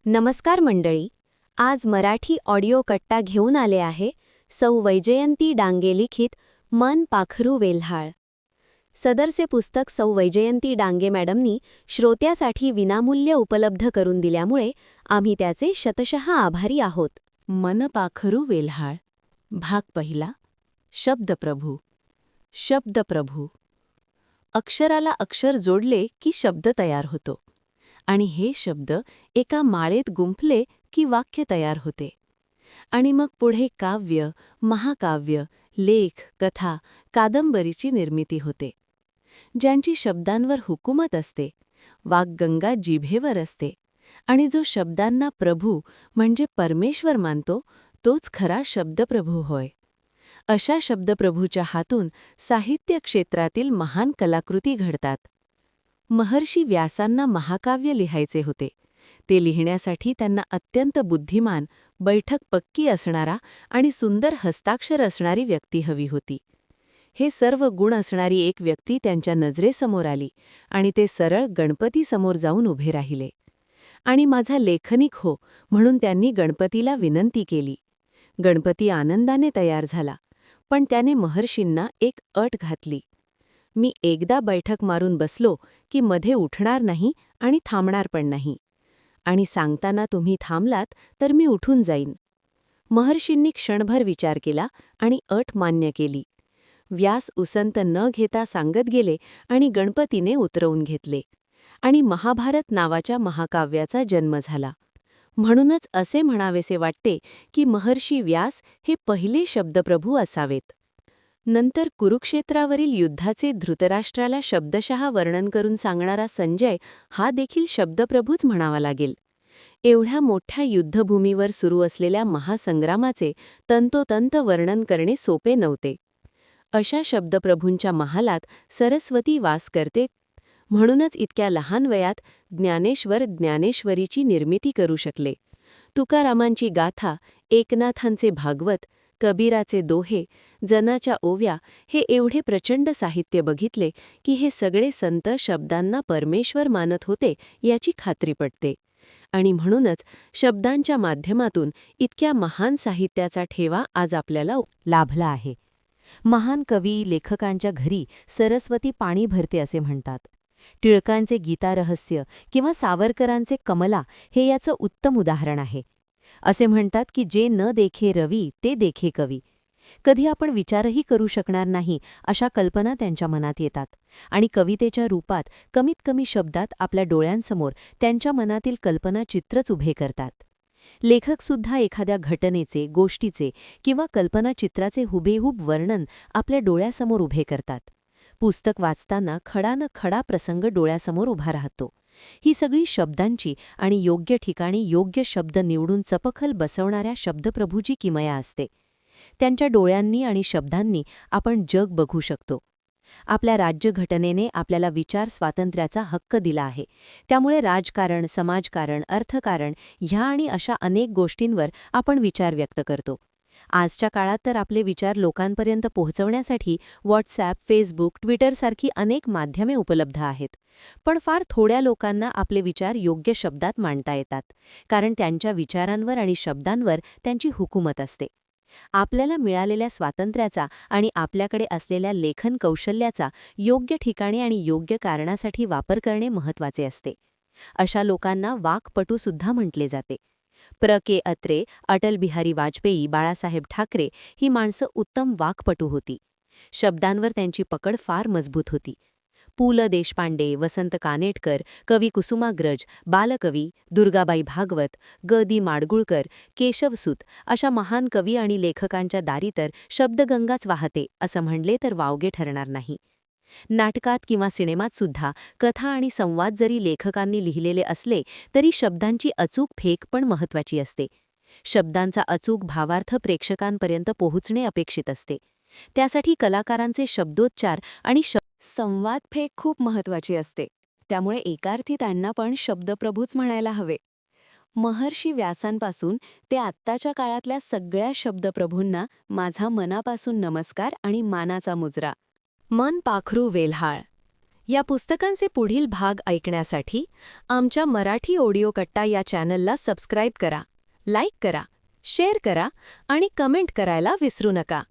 नमस्कार मंडळी. आज मराठी ऑडिओ कट्टा घेऊन आले आहे सौ वैजयंती डांगे लिखित मन पाखरू वेल्हाळ. सदरचे पुस्तक सौ वैजयंती डांगे मॅडमनी श्रोत्यासाठी विनामूल्य उपलब्ध करून दिल्यामुळे आम्ही त्याचे शतशः आभारी आहोत. मन पाखरू वेल्हाळ. भाग पहिला. शब्दप्रभू. शब्दप्रभू. अक्षराला अक्षर जोडले की शब्द तयार होतो, आणि हे शब्द एका माळेत गुंफले की वाक्य तयार होते. आणि मग पुढे काव्य, महाकाव्य, लेख, कथा, कादंबरीची निर्मिती होते. ज्यांची शब्दांवर हुकूमत असते, वाग्गंगा जिभेवर असते, आणि जो शब्दांना प्रभू म्हणजे परमेश्वर मानतो, तोच खरा शब्दप्रभू होय. अशा शब्दप्रभूच्या हातून साहित्य क्षेत्रातील महान कलाकृती घडतात. महर्षी व्यासांना महाकाव्य लिहायचे होते. ते लिहिण्यासाठी त्यांना अत्यंत बुद्धिमान, बैठक पक्की असणारा आणि सुंदर हस्ताक्षर असणारी व्यक्ती हवी होती. हे सर्व गुण असणारी एक व्यक्ती त्यांच्या नजरेसमोर आली, आणि ते सरळ गणपतीसमोर जाऊन उभे राहिले. आणि माझा लेखनिक हो म्हणून त्यांनी गणपतीला विनंती केली. गणपती आनंदाने तयार झाला, पण त्याने महर्षींना एक अट घातली. मी एकदा बैठक मारून बसलो की मध्ये उठणार नाही आणि थांबणार पण नाही. आणि सांगताना तुम्ही थांबलात तर मी उठून जाईन. महर्षींनी क्षणभर विचार केला आणि अट मान्य केली. व्यास उसंत न घेता सांगत गेले आणि गणपतीने उतरवून घेतले. आणि महाभारत नावाच्या महाकाव्याचा जन्म झाला. म्हणूनच असे म्हणावेसे वाटते की महर्षी व्यास हे पहिले शब्दप्रभू असावेत. नंतर कुरुक्षेत्रावरील युद्धाचे धृतराष्ट्राला शब्दशः वर्णन करून सांगणारा संजय हा देखील शब्दप्रभूच म्हणावा लागेल. एवढ्या मोठ्या युद्धभूमीवर सुरू असलेल्या महासंग्रामाचे तंतोतंत वर्णन करणे सोपे नव्हते. अशा शब्दप्रभूंच्या महालात सरस्वती वास करते. म्हणूनच इतक्या लहान वयात ज्ञानेश्वर ज्ञानेश्वरीची निर्मिती करू शकले. तुकारामांची गाथा, एकनाथांचे भागवत, कबीराचे दोहे, जनाच्या ओव्या हे एवढे प्रचंड साहित्य बघितले की हे सगळे संत शब्दांना परमेश्वर मानत होते याची खात्री पटते. आणि म्हणूनच शब्दांच्या माध्यमातून इतक्या महान साहित्याचा ठेवा आज आपल्याला लाभला आहे. महान कवी लेखकांच्या घरी सरस्वती पाणी भरते असे म्हणतात. टिळकांचे गीतारहस्य किंवा सावरकरांचे कमला हे याचं उत्तम उदाहरण आहे. असे म्हणतात की जे न देखे रवी ते देखे कवी. कधी आपण विचारही करू शकणार नाही अशा कल्पना त्यांच्या मनात येतात, आणि कवितेच्या रूपात कमीत कमी शब्दात आपल्या डोळ्यांसमोर त्यांच्या मनातील कल्पना चित्रच उभे करतात. लेखकसुद्धा एखाद्या घटनेचे, गोष्टीचे किंवा कल्पनाचित्राचे हुबेहूब वर्णन आपल्या डोळ्यासमोर उभे करतात. पुस्तक वाचताना खडानं खडा प्रसंग डोळ्यासमोर उभा राहतो. ही सगळी शब्दांची आणि योग्य ठिकाणी योग्य शब्द निवडून चपखल बसवणाऱ्या शब्दप्रभूची किमया असते. त्यांच्या डोळ्यांनी आणि शब्दांनी आपण जग बघू शकतो. आपल्या राज्यघटनेने आपल्याला विचार स्वातंत्र्याचा हक्क दिला आहे. त्यामुळे राजकारण, समाजकारण, अर्थकारण ह्या आणि अशा अनेक गोष्टींवर आपण विचार व्यक्त करतो. आजच्या काळात तर आपले विचार लोकांपर्यंत पोहोचवण्यासाठी व्हॉट्सॲप, फेसबुक, ट्विटरसारखी अनेक माध्यमे उपलब्ध आहेत. पण फार थोड्या लोकांना आपले विचार योग्य शब्दात मांडता येतात, कारण त्यांच्या विचारांवर आणि शब्दांवर त्यांची हुकूमत असते. आपल्याला मिळालेल्या स्वातंत्र्याचा आणि आपल्याकडे असलेल्या लेखन कौशल्याचा योग्य ठिकाणी आणि योग्य कारणासाठी वापर करणे महत्त्वाचे असते. अशा लोकांना वाक्पटूसुद्धा म्हटले जाते. प्र. के. अत्रे, अटल बिहारी वाजपेयी, बाळासाहेब ठाकरे ही माणसं उत्तम वाक्पटू होती. शब्दांवर त्यांची पकड फार मजबूत होती. पु. ल. देशपांडे, वसंत कानेटकर, कवी कुसुमाग्रज, बालकवी, दुर्गाबाई भागवत, ग. दी. माडगुळकर, केशवसूत अशा महान कवी आणि लेखकांच्या दारी तर शब्दगंगाच वाहते असं म्हणले तर वावगे ठरणार नाही. नाटकात किंवा सिनेमातसुद्धा कथा आणि संवाद जरी लेखकांनी लिहिलेले असले तरी शब्दांची अचूक फेक पण महत्त्वाची असते. शब्दांचा अचूक भावार्थ प्रेक्षकांपर्यंत पोहोचणे अपेक्षित असते. त्यासाठी कलाकारांचे शब्दोच्चार आणि संवाद फेक खूप महत्त्वाची असते. त्यामुळे एकार्थी त्यांना पण शब्दप्रभूच म्हणायला हवे. महर्षी व्यासांपासून ते आत्ताच्या काळातल्या सगळ्या शब्दप्रभूंना माझा मनापासून नमस्कार आणि मानाचा मुजरा. मन पाखरू वेल्हाळ. या पुस्तकांचे पुढील भाग ऐकण्यासाठी आमच्या मराठी ऑडिओ कट्टा या चॅनलला सबस्क्राईब करा, लाईक करा, शेअर करा आणि कमेंट करायला विसरू नका.